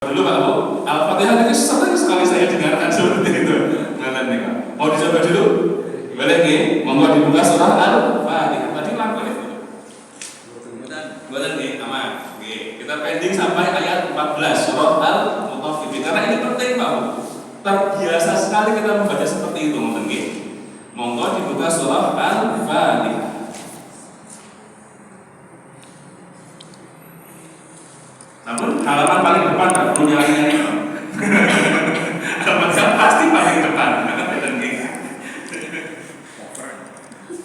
Dulu Pak Bu, Al-Fatihah itu sering sekali saya dengarkan seperti itu. Ngaten nih Pak. Mau dicoba dulu? Boleh nggih? Monggo dibuka surah Al-Fatihah. Tadi lakukan itu. Boleh nggih, aman. Nggih. Kita pending sampai ayat 14 surah Al-Mutaffifin. Karena ini penting Pak Bu. Terbiasa sekali kita membaca seperti itu, ngoten nggih. Monggo dibuka surah Al-Fatihah. Namun halaman paling depan nggak perlu nyari-nyari. Halaman yang pasti paling depan.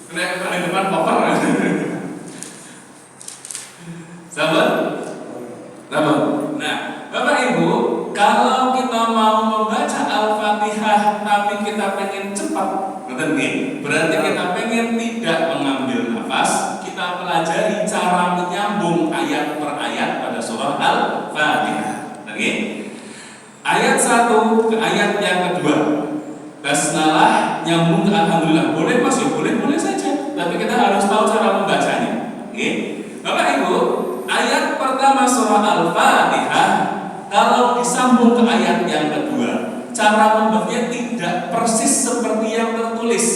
Kena paling depan cover. Sahabat? Sahabat? Nah, Bapak Ibu, kalau kita mau membaca Al-Fatihah tapi kita pengen cepat, berarti kita pengen tidak mengambil nafas, kita pelajari cara menyambung ayat per ayat pada surah Al-Fatihah. Oke? Ayat 1 ke ayat yang kedua. Basmalah nyambung ke Alhamdulillah. Boleh Mas ya? Boleh saja. Tapi kita harus tahu cara membacanya. Oke? Bapak Ibu, ayat pertama surah Al-Fatihah kalau disambung ke ayat yang kedua, cara membacanya tidak persis seperti yang tertulis.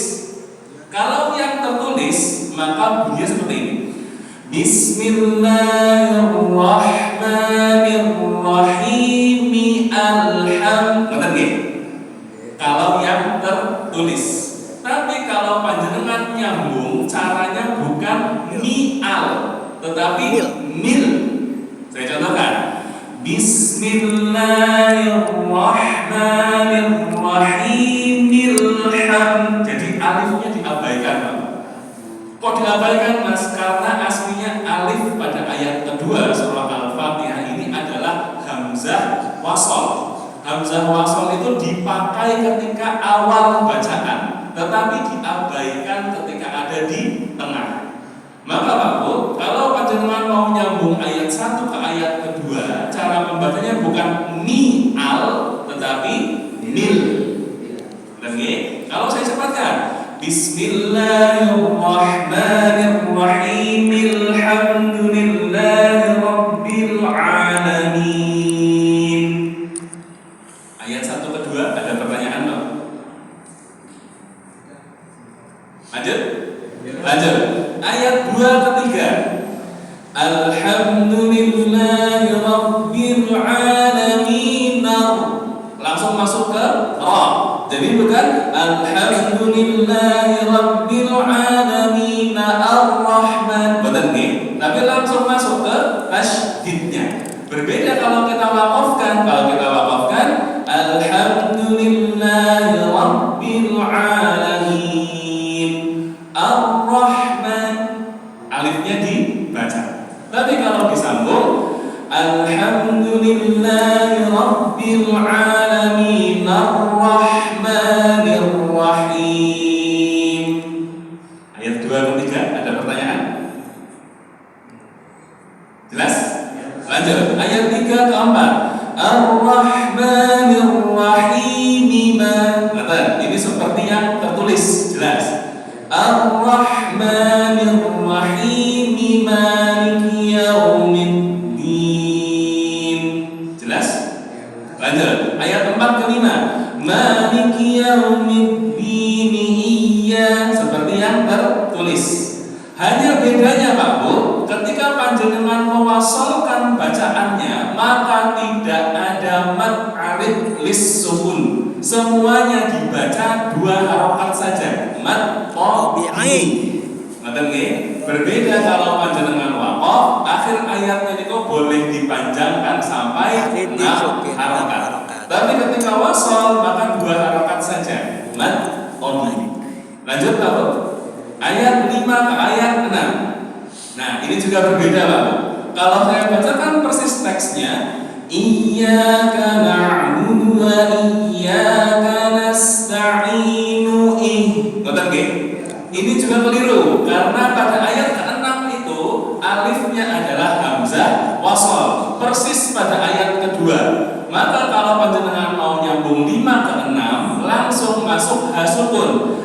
Kalau yang tertulis, maka bunyinya seperti ini. Bismillahirrahmanirrahim. Alhamdulillah. Kalau yang tertulis. Tapi kalau panjenengan nyambung, caranya bukan mi'al, tetapi mil. Saya contohkan. Bismillahirrahmanirrahim. Jadi alifnya diabaikan. Kok diabaikan Mas? Karena aslinya alif pada ayat kedua surah Al-Fatihah ini adalah hamzah wasol. Hamzah wasol itu dipakai ketika awal bacaan, tetapi diabaikan ketika ada di tengah. Maka Pak Bu, kalau panjenengan mau nyambung ayat 1 ke ayat kedua, cara membacanya bukan mi'al, tetapi mil. Lagi, kalau saya cepatkan, Bismillahirrahmanirrahim. Alhamdulillahirabbil alamin. Ayat 1 kedua ada pertanyaan Pak? Lanjut. Ayat 2 ketiga. Alhamdulillahirabbil alamin. Langsung masuk ke ra. Jadi bukan Alhamdulillahirabbil alamin ar-rahman. Betul nih. Tapi langsung masuk ke tasydidnya. Berbeda kalau kita wakafkan. Alhamdulillahirabbil alamin ar-rahman. Alifnya dibaca. Tapi kalau disambung Alhamdulillahirabbil alamin ar-rahmanirrahim. Ayat 2 dan 3 ada pertanyaan? Jelas? Lanjut. Ayat 3 ke 4. Ar-rahmanirrahim. Ini seperti yang tertulis. Jelas. Ar-rahmanirrahim maliki yaumiddin. Jelas? Lanjut. Ayat 4 ke 5. Maliki yaumiddin iya, seperti yang tertulis. Hanya bedanya Pak Bu, ketika panjenengan mewasolkan bacaannya, maka tidak ada mad alif lis sukun. Semuanya dibaca 2 harokat saja. Mad tabi'i. Berbeda kalau panjenengan waqaf, akhir ayatnya itu boleh dipanjangkan sampai 6 harokat. Tapi ketika wasol maka 2 harokat saja. Mad tabi'i. Lanjut Pak Bu. Ayat 5 ke ayat 6. Nah, ini juga berbeda Pak Bu. Kalau saya bacakan persis teksnya, Iyyaka na'budu wa iyyaka nasta'inu. Ini juga keliru karena pada ayat ke-6 itu alifnya adalah hamzah wasol, persis pada ayat kedua. Maka kalau panjenengan mau nyambung 5 ke 6, langsung masuk hasukun.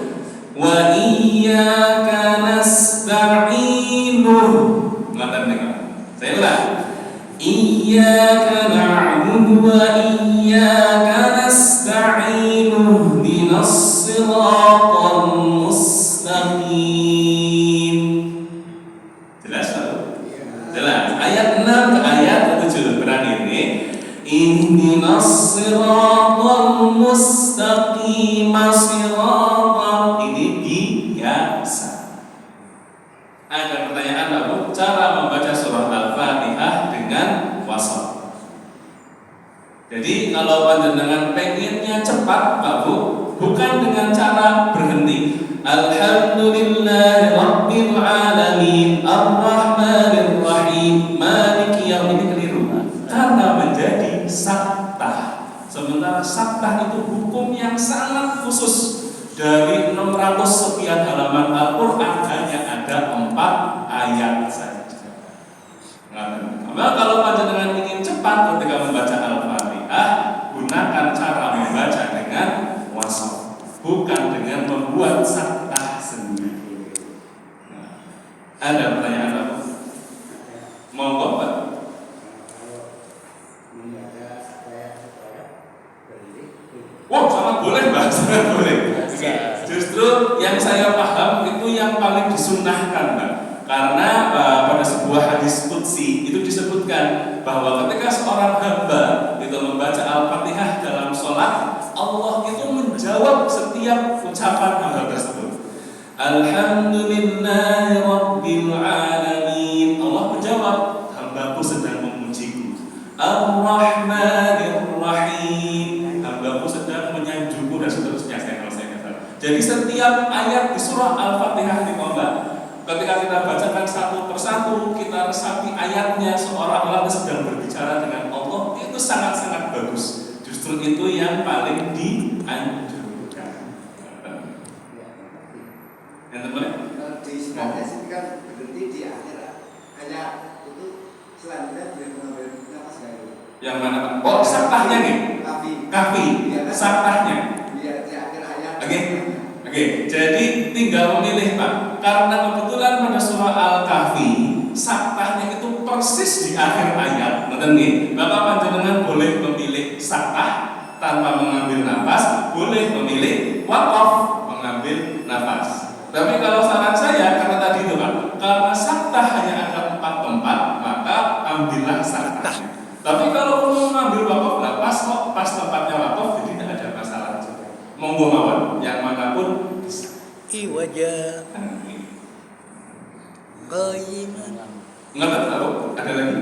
Wa iyyaka nasta'inu. Saya ulang. Iyyaka na'budu wa iyyaka nasta'in ihdinas siratal mustaqim. Jelas tak? Jelas. Ayat 6 ke ayat 7 berani ini. Ihdinas siratal mustaqim, siratal ini biasa. Ada pertanyaan Pak Bu, cara membaca surah Al-Fatihah dengan wasal. Jadi kalau panjenengan pengennya cepat Pak Bu, bukan dengan cara berhenti. Alhamdulillahi Rabbil Alamin Ar-Rahmanir Rahim Maliki Yaumiddin, keliru. Karena menjadi saktah. Sementara saktah itu hukum yang sangat khusus. Dari 600 sekian halaman Al-Quran hanya ada 4 ayat saja. Nah, kalau panjenengan ingin cepat ketika membaca Al-Fatihah, gunakan cara membaca dengan wasal, bukan dengan membuat saktah sendiri. Nah, ada pertanyaan apa? Monggo Pak. Wah, sangat boleh Pak, sangat boleh. Justru yang saya paham itu yang paling disunnahkan Mbak. Karena pada sebuah hadis qudsi itu disebutkan bahwa ketika seorang hamba itu membaca Al-Fatihah dalam sholat, Allah itu menjawab setiap ucapan hamba tersebut. Alhamdulillahi Rabbil Alamin, Allah menjawab, hambaku sedang memujiku. Ar-Rahmanir Rahim, hambaku sedang menyanjungku, dan seterusnya. Jadi setiap ayat di surah Al-Fatihah di Mbak, ketika kita bacakan satu persatu, kita resapi ayatnya seolah-olah sedang berbicara dengan Allah, itu sangat-sangat bagus. Justru itu yang paling dianjurkan. Yang boleh? Di sunatnya sih kan berhenti di akhir. Hanya itu selanjutnya boleh mengambil nafas lagi. Yang mana Pak? Oh, saktahnya nih. Kafi. Saktahnya. Iya, di akhir ayat. Oke, jadi tinggal memilih Pak. Karena kebetulan pada surah Al-Kahfi saktahnya itu persis di akhir ayat. Ngerti nggih? Bapak panjenengan boleh memilih saktah tanpa mengambil nafas, boleh memilih waqaf mengambil nafas. Tapi kalau saran saya, karena tadi itu Pak, karena saktah hanya ada 4 tempat, maka ambillah saktahnya. Tapi kalau mau mengambil waqaf nafas kok pas tempatnya waqaf, jadi tidak ada masalah. Monggo mawon, yang manapun bisa. Iwajah qaiman. Ngerti tahu? Ada lagi?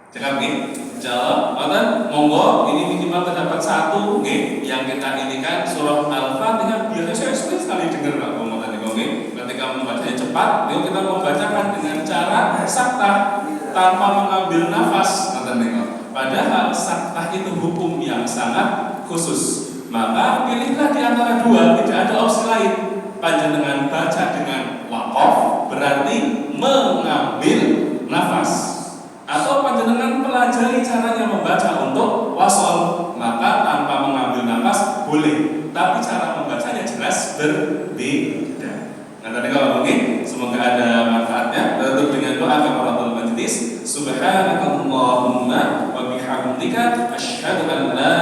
Cekap nggih. Jawab, maka monggo, ini minimal terdapat 1 nggih yang kita inikan surah Al-Fatihah. Biasanya saya sering sekali dengar Pak ngomongan niku nggih. Ketika membacanya cepat, yuk kita membacakan dengan cara saktah tanpa mengambil nafas, ngoten niku. Padahal saktah itu hukum yang sangat khusus. Maka pilihlah di antara 2, tidak ada opsi lain. Panjenengan baca dengan waqaf berarti mengambil nafas, atau panjenengan pelajari caranya membaca untuk wasol, maka tanpa mengambil nafas boleh, tapi cara membacanya jelas berbeda. Nah tadi kalau mungkin semoga ada manfaatnya. Tutup dengan doa kafaratul majlis. Subhanakallahumma wa bihamdika asyhadu an la